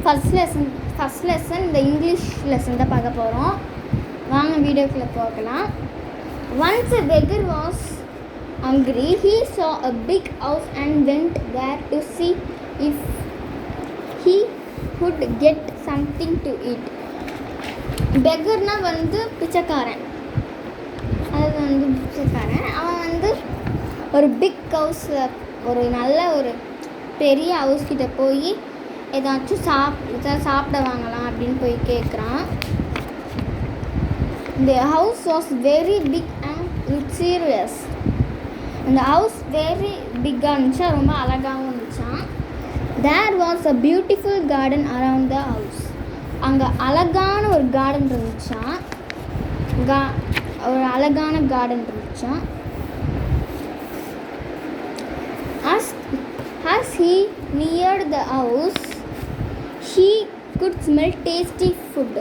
First lesson இந்த English lesson தான் பார்க்க போகிறோம். வாங்க வீடியோக்குள்ளே பார்க்கலாம். Once a beggar was hungry. He saw a big house and went there to see if he could get something to eat. பெக்கர்னா வந்து பிச்சைக்காரன். அது வந்து பிச்சைக்காரன். அவன் வந்து ஒரு பிக் ஹவுஸில் ஒரு நல்ல ஒரு பெரிய ஹவுஸ் கிட்ட போய் ஏதாச்சும் சாப்பிட வாங்கலாம் அப்படின்னு போய் கேட்குறான். The house was very big and luxurious. அந்த ஹவுஸ் வெரி பிக்காக இருந்துச்சு, ரொம்ப அழகாகவும் இருந்துச்சான். There was a beautiful garden around the house. அங்கே அழகான ஒரு கார்டன் இருந்துச்சான். ஒரு அழகான கார்டன் இருந்துச்சான். As he neared the house, he could smell tasty food.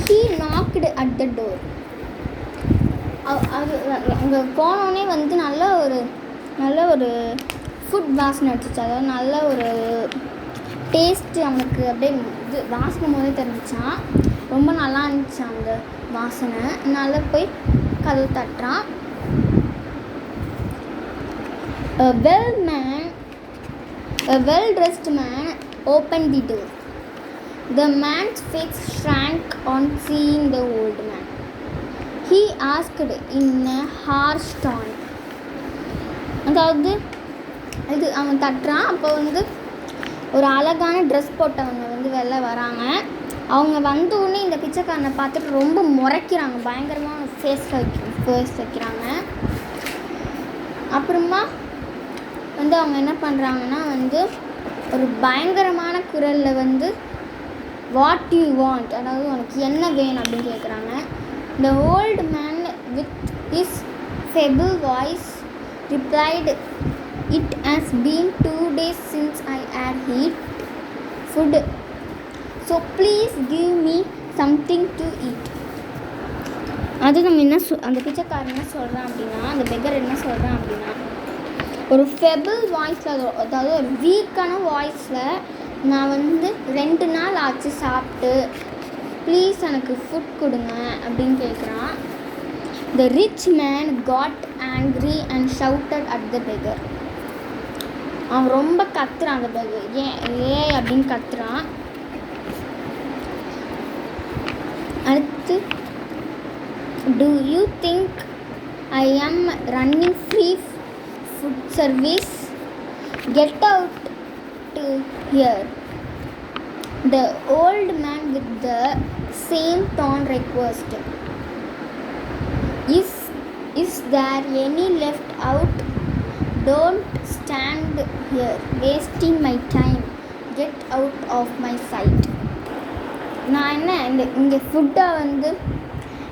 He knocked at the door. அங்கே போனோடனே வந்து நல்ல ஒரு ஃபுட் வாசனை அடிச்சிச்சு. அதாவது நல்ல ஒரு டேஸ்ட்டு அவனுக்கு அப்படியே இது வாசனை போதே தெரிஞ்சிச்சான். ரொம்ப நல்லா இருந்துச்சு அந்த வாசனை. நல்லா போய் கதவு தட்டுறான். A well-dressed man opened the door. The man's face shrank on seeing the old man. He asked in a harsh tone. அதாவது இது அவன் தட்டுறான். அப்போ வந்து ஒரு அழகான ட்ரெஸ் போட்டவங்க வந்து வெளில வராங்க. அவங்க வந்த உடனே இந்த பிச்சைக்காரனை பார்த்துட்டு ரொம்ப முறைக்கிறாங்க. பயங்கரமாக ஃபேஸ் வைக்கிறாங்க. அப்புறமா வந்து அவங்க என்ன பண்ணுறாங்கன்னா வந்து ஒரு பயங்கரமான குரலில் வந்து வாட் யூ வாண்ட், அதாவது உனக்கு என்ன வேணும் அப்படின்னு கேட்குறாங்க. The old man with his feeble voice replied, It has been 2 days since I had eaten food, so please give me something to eat. அது நம்ம அந்த பிச்சைக்காரன் என்ன சொல்கிறான் அப்படின்னா, அந்த பெக்கர் என்ன சொல்கிறான் அப்படின்னா, ஒரு ஃபெபிள் வாய்ஸில், அதாவது ஒரு வீக்கான வாய்ஸில், நான் வந்து 2 நாள் ஆச்சு சாப்பிட்டு, ப்ளீஸ் எனக்கு ஃபுட் கொடுங்க அப்படின்னு கேட்குறான். The rich man got angry and shouted at the beggar. அவன் ரொம்ப கத்துறான். அந்த பெக்கர் ஏன் அப்படின்னு கத்துறான். அடுத்து, Do you think I am running free food service? Get out to here. The old man with the same tone requested. Is there any left out? Don't stand here wasting my time. Get out of my sight. நான் என்ன இங்கே ஃபுட்டை வந்து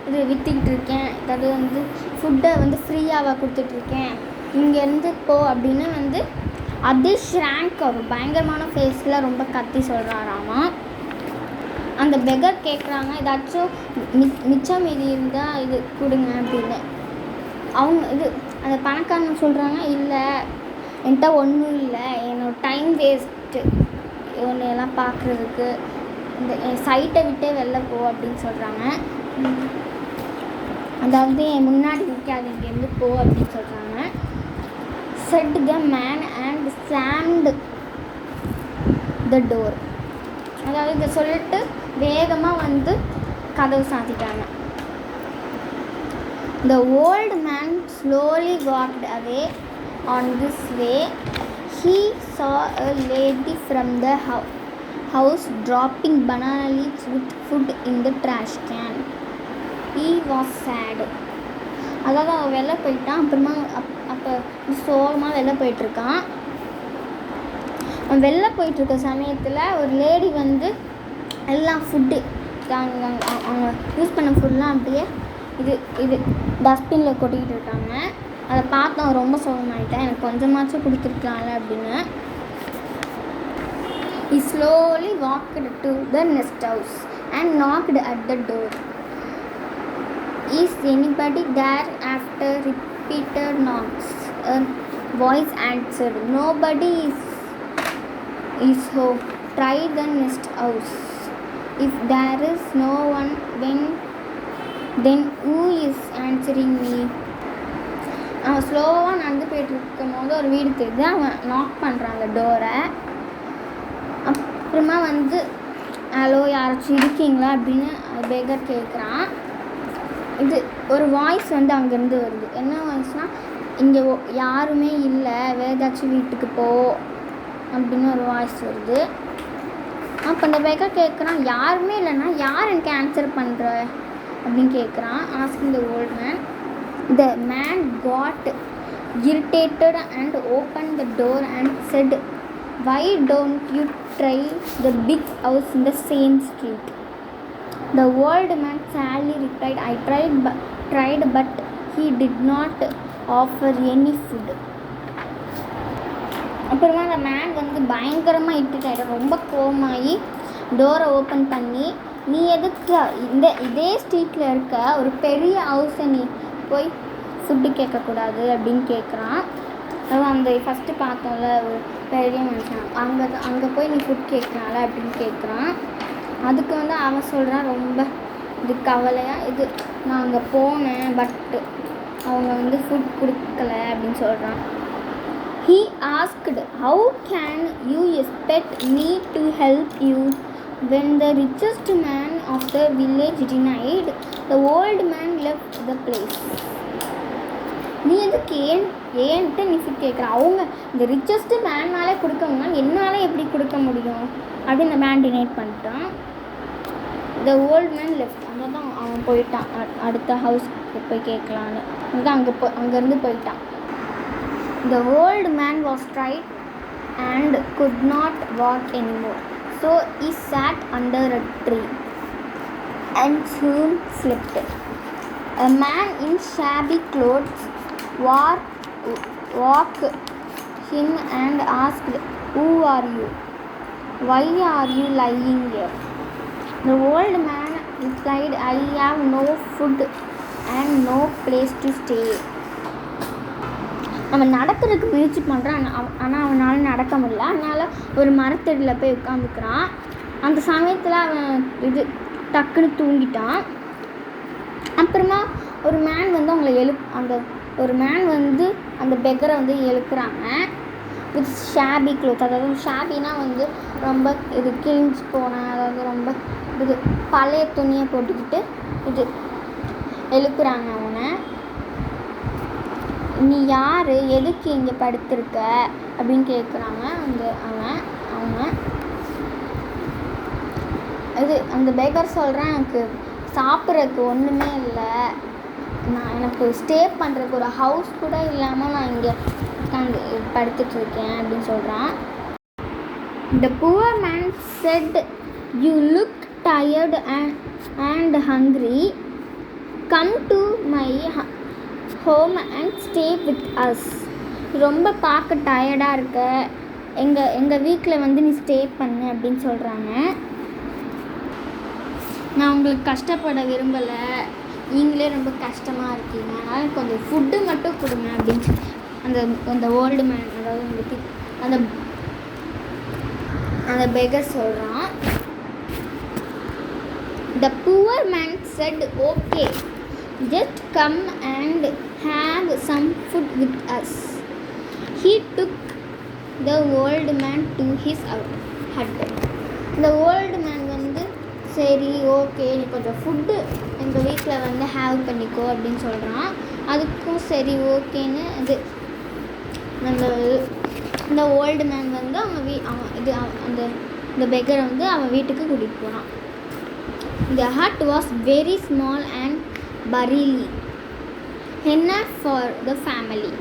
இது விற்றுக்கிட்டு இருக்கேன், அதாவது வந்து ஃபுட்டை வந்து ஃப்ரீயாக கொடுத்துட்ருக்கேன், இங்கேருந்து போ அப்படின்னு வந்து அதே ஷ்ராங்க் ஒரு பயங்கரமான ஃபேஸில் ரொம்ப கத்தி சொல்கிறாராமா. அந்த பெக்கர் கேட்குறாங்க, ஏதாச்சும் மிச்சம் மீதி இருந்தால் இது கொடுங்க அப்படின்னு. அவங்க அந்த பணக்காரங்க சொல்கிறாங்க, இல்லை என்கிட்ட ஒன்றும் இல்லை, என்னோட டைம் வேஸ்ட்டு இவனையெல்லாம் பார்க்குறதுக்கு, என் சைட்டை விட்டே வெளில போ அப்படின்னு சொல்கிறாங்க. அதாவது என் முன்னாடி நிற்காது, இங்கேருந்து போ அப்படின்னு சொல்கிறாங்க. Said the man and slammed the door. அதாவது இதை சொல்லிட்டு வேகமாக வந்து கதவு சாத்திட்டாங்க. The old man slowly walked away. On this way, he saw a lady from the house dropping banana leaves with food in the trash can. He was sad. அதாவது அவன் வெளில போயிட்டான். அப்புறமா அப்போ சோகமாக வெளில போயிட்டுருக்கான். அவன் வெளில போயிட்டுருக்க சமயத்தில் ஒரு லேடி வந்து எல்லாம் ஃபுட்டு அவங்க யூஸ் பண்ண ஃபுட்லாம் அப்படியே இது டஸ்ட்பினில் கொட்டிக்கிட்டு இருக்காங்க. அதை பார்த்து அவன் ரொம்ப சோகமாயிட்டேன், எனக்கு கொஞ்சமாச்சும் கொடுத்துருக்கலாம்ல அப்படின்னு. He slowly walked to the nest house and knocked at the door. Is anybody there? After repeated knocks, a voice answered, Nobody is is home. Try the nest house. If there is no one, then who is answering me? அவன் ஸ்லோவாக நடந்து போய்ட்டு இருக்கும் போது ஒரு வீடு தெரியுது. அவன் நாக் பண்ணுறான் அந்த டோரை. அப்புறமா வந்து ஹலோ யாராச்சும் இருக்கீங்களா அப்படின்னு பெகர் கேட்குறான். இது ஒரு வாய்ஸ் வந்து அங்கேருந்து வருது. என்ன வாய்ஸ்னால், இங்கே யாருமே இல்லை, வேறு ஏதாச்சும் வீட்டுக்கு போ அப்படின்னு ஒரு வாய்ஸ் வருது. அப்போ அந்த பெகர் கேட்குறான், யாருமே இல்லைன்னா யார் எனக்கு ஆன்சர் பண்ணுற அப்படின்னு கேட்குறான். Asking the old man. The man got irritated and opened the door and said, why don't you try the big house in the same street? The old man sadly replied, I tried but he did not offer any food. அப்புறமா அந்த man வந்து பயங்கரமாக இட்டுட்டாயிட, ரொம்ப கோவமாகி டோரை open பண்ணி, நீ எதுக்கு இதே ஸ்ட்ரீட்டில் இருக்க ஒரு பெரிய ஹவுஸை நீ போய் ஃபுட்டு கேட்கக்கூடாது அப்படின்னு கேட்குறான். அதுவும் அந்த ஃபஸ்ட்டு பார்த்தோம்ல ஒரு பெரிய மனுஷன், அங்கே போய் நீ ஃபுட் கேட்கனால அப்படின்னு கேட்குறான். அதுக்கு வந்து அவன் சொல்கிறான், ரொம்ப இது கவலையாக, இது நான் அங்கே போனேன் பட் அவங்க வந்து ஃபுட் கொடுக்கல அப்படின்னு சொல்கிறான். He asked, how can you expect me to help you when the richest man of the village denied? The old man left the place. நீ எதுக்கு ஏன்ட்டு நீ ஃபுட் கேட்குற? அவங்க இந்த ரிச்சஸ்ட்டு மேன்னாலே கொடுக்க முடியும், என்னால் எப்படி கொடுக்க முடியும் அப்படின்னு இந்த மேன் டினைட் பண்ணிட்டான். The old man left. அங்கே தான் அவன் போயிட்டான், அடுத்த ஹவுஸ்க்கு போய் கேட்கலான்னு. அங்கேருந்து போயிட்டான். The old man was tired and could not walk anymore, so he sat under a tree and soon slept. A man in shabby clothes walked him and asked, who are you? Why are you lying here? The old man replied, I have no food and no place to stay. அவன் நடக்கிறதுக்கு முயற்சி பண்ணுறான், ஆனால் அவனால் நடக்க முடியல. அதனால் ஒரு மரத்தடியில் போய் உட்காந்துக்கிறான். அந்த சமயத்தில் அவன் டக்குன்னு தூங்கிட்டான். அப்புறமா ஒரு மேன் வந்து அவங்கள ஒரு மேன் வந்து அந்த பெக்கரை வந்து எழுப்புறாங்க. வித் ஷாபி க்ளோத், அதாவது ஷாபினா வந்து ரொம்ப இது கிழிஞ்சு போனேன், அதாவது ரொம்ப இது பழைய துணியை போட்டுக்கிட்டு இது எழுப்புறாங்க அவனை. நீ யார், எதுக்கு இங்கே படுத்திருக்க அப்படின்னு கேட்குறாங்க. அவங்க அந்த பேக்கர் சொல்கிறேன், எனக்கு சாப்பிட்றதுக்கு ஒன்றுமே இல்லை, எனக்கு ஸ்டே பண்ணுறதுக்கு ஒரு ஹவுஸ் கூட இல்லாமல் நான் இங்கே உட்காந்து படுத்துட்ருக்கேன் அப்படின்னு சொல்கிறான். The poor man said, you look tired and hungry. Come to my home and stay with us. ரொம்ப பார்க்க டயர்டாக இருக்க, எங்கள் வீட்டில் வந்து நீ ஸ்டே பண்ணு அப்படின்னு சொல்கிறாங்க. நான் உங்களுக்கு கஷ்டப்பட விரும்பலை, நீங்களே ரொம்ப கஷ்டமாக இருக்கீங்க, அதனால் கொஞ்சம் ஃபுட்டு மட்டும் கொடுங்க அப்படின்னு அந்த ஓல்டு மேன், அதாவது அந்த பெகர் சொல்கிறான். The poor man said, okay, just come and have some food with us. He took the old man to his hut. The old man வந்து சரி ஓகே, நீ கொஞ்சம் ஃபுட்டு எங்கள் வீட்டில் வந்து ஹேவ் பண்ணிக்கோ அப்படின்னு சொல்கிறான். அதுக்கும் சரி ஓகேன்னு இந்த ஓல்டு மேன் வந்து அந்த பெக்கரை வந்து அவன் வீட்டுக்கு கூட்டிகிட்டு போனான். The hut was very small and barely enough for the family.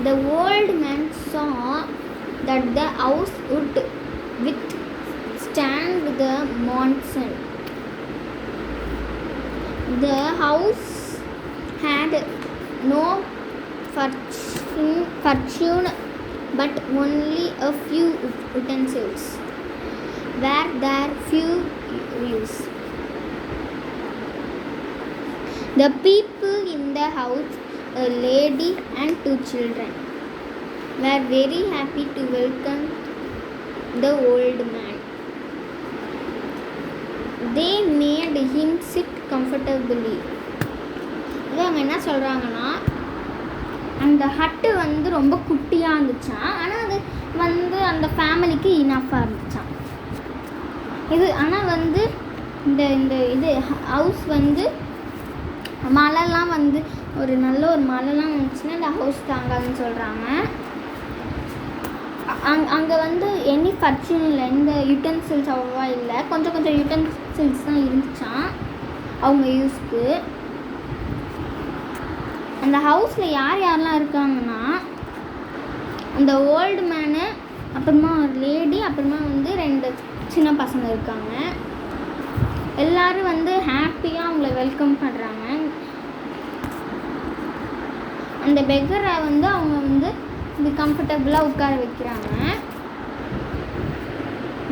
The old man saw that the house would withstand the monsoon. The house had no fortune but only a few utensils. Were there few use. The people in the house, a lady and 2 children, were very happy to welcome the old man. They made him sit comfortably. அவங்க என்ன சொல்கிறாங்கன்னா, அந்த hut வந்து ரொம்ப குட்டியாக இருந்துச்சான், ஆனால் அது வந்து அந்த ஃபேமிலிக்கு இனஃபாக இருந்துச்சான். இது ஆனால் வந்து இந்த இந்த இது ஹவுஸ் வந்து மழைலாம் வந்து ஒரு நல்ல ஒரு மழைலாம் வந்துச்சுன்னா இந்த ஹவுஸ் தாங்காதுன்னு சொல்கிறாங்க. அங்கே வந்து எனி ஃபர்ச்சூன் இல்லை, எந்த யூட்டன்சில்ஸ் அவ்வளோவா இல்லை, கொஞ்சம் கொஞ்சம் யூட்டன்சில்ஸ் தான் இருந்துச்சான் அவங்க யூஸ்க்கு. அந்த ஹவுஸில் யார் யாரெலாம் இருக்காங்கன்னா, அந்த ஓல்டு மேனு, அப்புறமா ஒரு லேடி, அப்புறமா வந்து 2 சின்ன பசங்க இருக்காங்க. எல்லோரும் வந்து ஹாப்பியாக அவங்கள வெல்கம் பண்ணுறாங்க. அந்த பெக்கரை வந்து அவங்க வந்து இது கம்ஃபர்டபுளாக உட்கார வைக்கிறாங்க.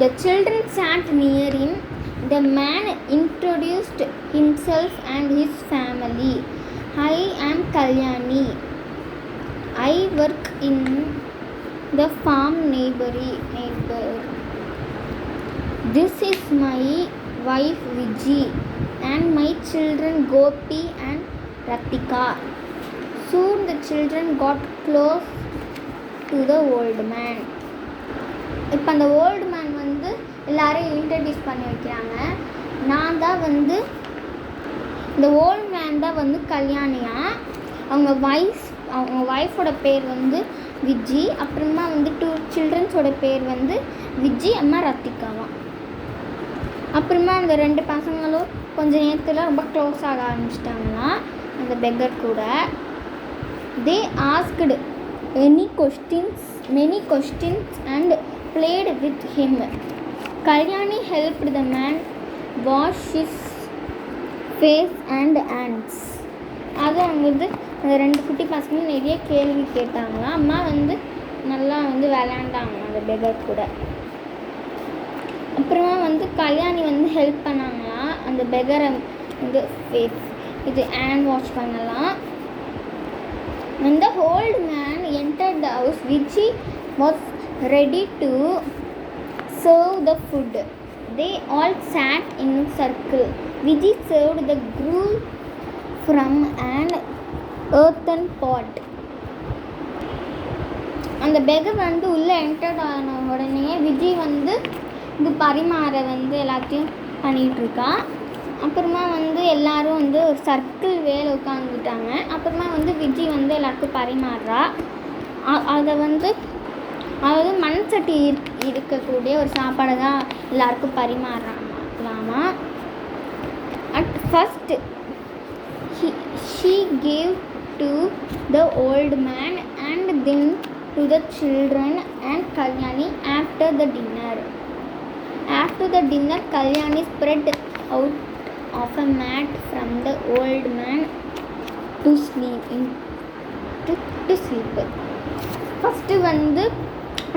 The children sat near him. The man introduced himself and his family. I am Kalyani. I work in the farm neighbor. This is my wife Viji and my children Gopi and Ratika. Soon the children got close to the old man. இப்போ அந்த old man வந்து எல்லாரையும் introduce பண்ணி வைக்கிறாங்க. நான் தான் வந்து இந்த ஓல்டு மேன் தான் வந்து கல்யாணியா. அவங்க ஒய்ஃபோட பேர் வந்து விஜி, அப்புறமா வந்து 2 சில்ட்ரன்ஸோட பேர் வந்து விஜி அம்மா ரத்திகாவாம். அப்புறமா அந்த 2 பசங்களும் கொஞ்சம் நேரத்தில் ரொம்ப க்ளோஸ் ஆக ஆரம்பிச்சிட்டாங்கன்னா அந்த பெக்கர் கூட. They asked many questions and played with him. Kalyani helped the man wash his face and hands. அது அவங்க வந்து அந்த 2 குட்டி பசங்க நிறைய கேள்வி கேட்டாங்களா. அம்மா வந்து நல்லா வந்து விளையாண்டாங்க அந்த பெக்கர் கூட. அப்புறமா வந்து கல்யாணி வந்து ஹெல்ப் பண்ணாங்களா அந்த பெக்கரை வந்து ஃபேஸ் இது ஹேண்ட் வாஷ் பண்ணலாம். When the old man entered the house, Viji was ready to serve the food. They all sat in a circle. Viji served the gruel from an earthen pot. அந்த beggar வந்து உள்ளே entered ஆன உடனே விஜி வந்து இது பரிமாற வந்து எல்லாத்தையும் பண்ணிகிட்ருக்கா. அப்புறமா வந்து எல்லோரும் வந்து ஒரு சர்க்கிள் வேலை உட்காந்துட்டாங்க. அப்புறமா வந்து விஜி வந்து எல்லாருக்கும் பரிமாறுறா. அதை வந்து அதாவது மண் சட்டி இருக்கக்கூடிய ஒரு சாப்பாடை தான் எல்லாருக்கும் பரிமாறலாமா. At first she gave to the old man and then to the children and Kalyani after the dinner. After the dinner, Kalyani spread out of a mat from the old man to sleep. First வந்து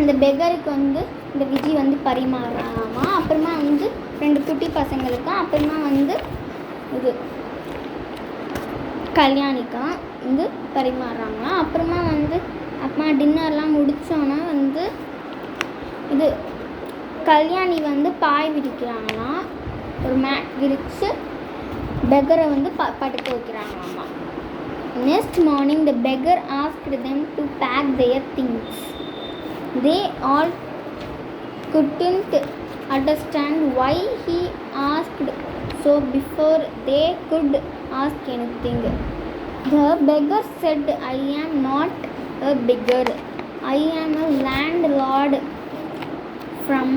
அந்த பெக்கருக்கு வந்து இந்த விஜி வந்து பரிமாறாமா. அப்புறமா வந்து 2 குட்டி பசங்களுக்கும், அப்புறமா வந்து இது கல்யாணிக்கும் வந்து பரிமாறுறாங்களாம். அப்புறமா வந்து அப்புறமா டின்னர்லாம் முடித்தோன்னா வந்து இது கல்யாணி வந்து பாய் விரிக்கிறாங்களாம். ஒரு மேட் விரித்து பெக்கரை வந்து படுக்க வைக்கிறாங்களாம்மா. Next morning the beggar asked them to pack their things. They all couldn't understand why he asked so before they could ask anything. The beggar said, I am not a beggar. I am a landlord from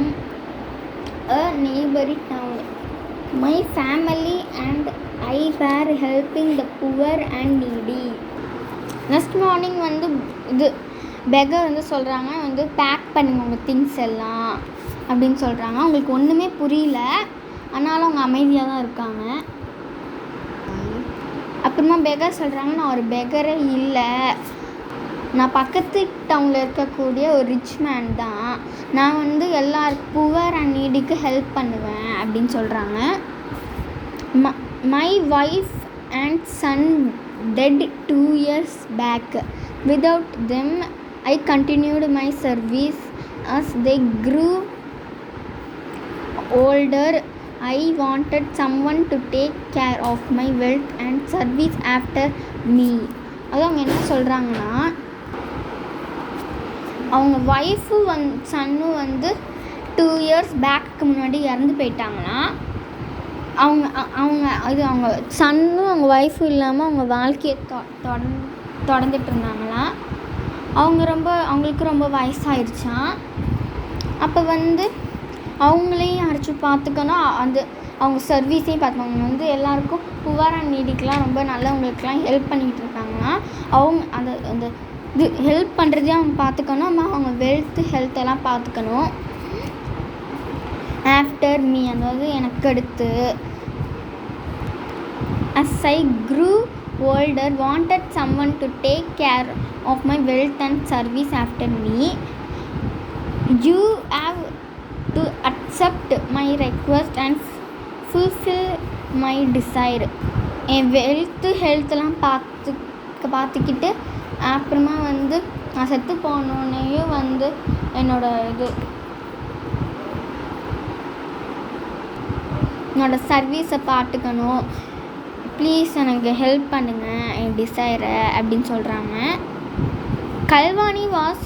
a neighboring town. My family and I were helping the poor and needy. Next morning வந்து இது beggar வந்து சொல்கிறாங்க வந்து back பண்ணுங்க உங்கள் things எல்லாம் அப்படின்னு சொல்கிறாங்க. அவங்களுக்கு ஒன்றுமே புரியல, ஆனாலும் அவங்க அமைதியாக தான் இருக்காங்க. அப்புறமா பெக்கர் சொல்கிறாங்க, நான் ஒரு பெக்கரே இல்லை, நான் பக்கத்து டவுனில் இருக்கக்கூடிய ஒரு ரிச் மேன் தான், நான் வந்து எல்லாருக்கும் புவர் அண்ட் நீடிக்கு ஹெல்ப் பண்ணுவேன் அப்படின்னு சொல்கிறாங்க. My wife and son dead 2 years back. Without them I continued my service as they grew older, I wanted someone to take care of my wealth and service after me. அது அவங்க என்ன சொல்கிறாங்கன்னா, அவங்க ஒய்ஃபும் சன்னும் வந்து 2 years பேக்கு முன்னாடி இறந்து போயிட்டாங்கன்னா, அவங்க சன்னும் அவங்க ஒய்ஃபும் இல்லாமல் அவங்க வாழ்க்கையை தொடர்ந்துட்டு இருந்தாங்களாம். அவங்களுக்கு ரொம்ப வயசாகிடுச்சான். அப்போ வந்து அவங்களையும் யாராச்சும் பார்த்துக்கணும், அவங்க சர்வீஸையும் பார்த்துக்கணும். வந்து எல்லாருக்கும் புவர் அண்ட் நீடிக்கெலாம் ரொம்ப நல்லவங்களுக்கெலாம் ஹெல்ப் பண்ணிக்கிட்டு இருக்காங்கன்னா, அவங்க அந்த இது ஹெல்ப் பண்ணுறதே அவங்க பார்த்துக்கணும். அவங்க ஹெல்த் எல்லாம் பார்த்துக்கணும். ஆஃப்டர் மீ, அதாவது எனக்கு அடுத்து. as I grew older, wanted someone to take care of my wealth and service after me. You have to accept my request and fulfill my desire. என் ஹெல்த்தெல்லாம் பார்த்துக்கிட்டு அப்புறமா வந்து நான் செத்து போனோன்னையும் வந்து என்னோடய சர்வீஸை பார்த்துக்கணும். ப்ளீஸ் எனக்கு ஹெல்ப் பண்ணுங்கள் என் டிசைரை அப்படின்னு சொல்கிறாங்க. Galvani was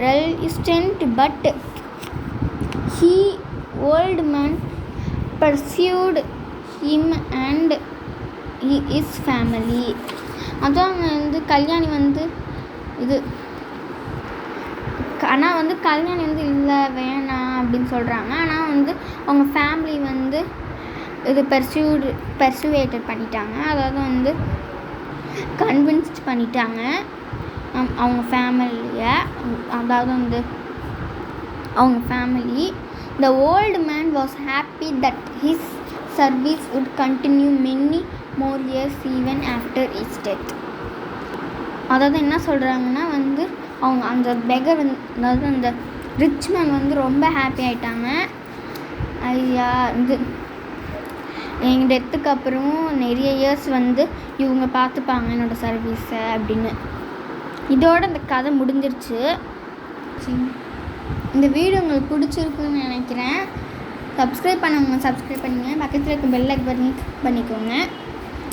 resistant but he old man pursued him and his family. அதான் வந்து கல்யாணி வந்து ஆனால் வந்து கல்யாணி வந்து இல்லை வேணாம் அப்படின்னு சொல்கிறாங்க. ஆனால் வந்து அவங்க ஃபேமிலி வந்து இது பர்சுவேட்டட் பண்ணிட்டாங்க, அதாவது வந்து கன்வின்ஸ்ட் பண்ணிட்டாங்க அவங்க ஃபேமிலியை. அதாவது வந்து அவங்க family. The old man was happy that his service would continue many more years even after his death. அதாவது என்ன சொல்கிறாங்கன்னா வந்து அவங்க அந்த பெகர் அதாவது அந்த ரிச் மேன் வந்து ரொம்ப ஹாப்பி ஆகிட்டாங்க. ஐயா எங்கள் டெத்துக்கு அப்புறமும் நிறைய இயர்ஸ் வந்து இவங்க பார்த்துப்பாங்க என்னோடய சர்வீஸை அப்படின்னு. இதோட இந்த கதை முடிஞ்சிருச்சு. இந்த வீடியோ உங்களுக்கு பிடிச்சிருக்குன்னு நினைக்கிறேன். சப்ஸ்கிரைப் பண்ணவங்க சப்ஸ்கிரைப் பண்ணிங்க, பக்கத்தில் இருக்க பெல் ஐக்கான் பண்ணிக்கோங்க.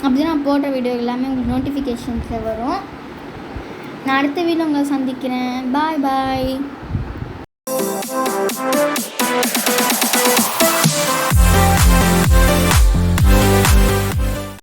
அப்படி நான் போடுற வீடியோ எல்லாமே உங்களுக்கு நோட்டிஃபிகேஷன்ஸில் வரும். நான் அடுத்த வீடியோ உங்களை சந்திக்கிறேன். பாய் பாய்.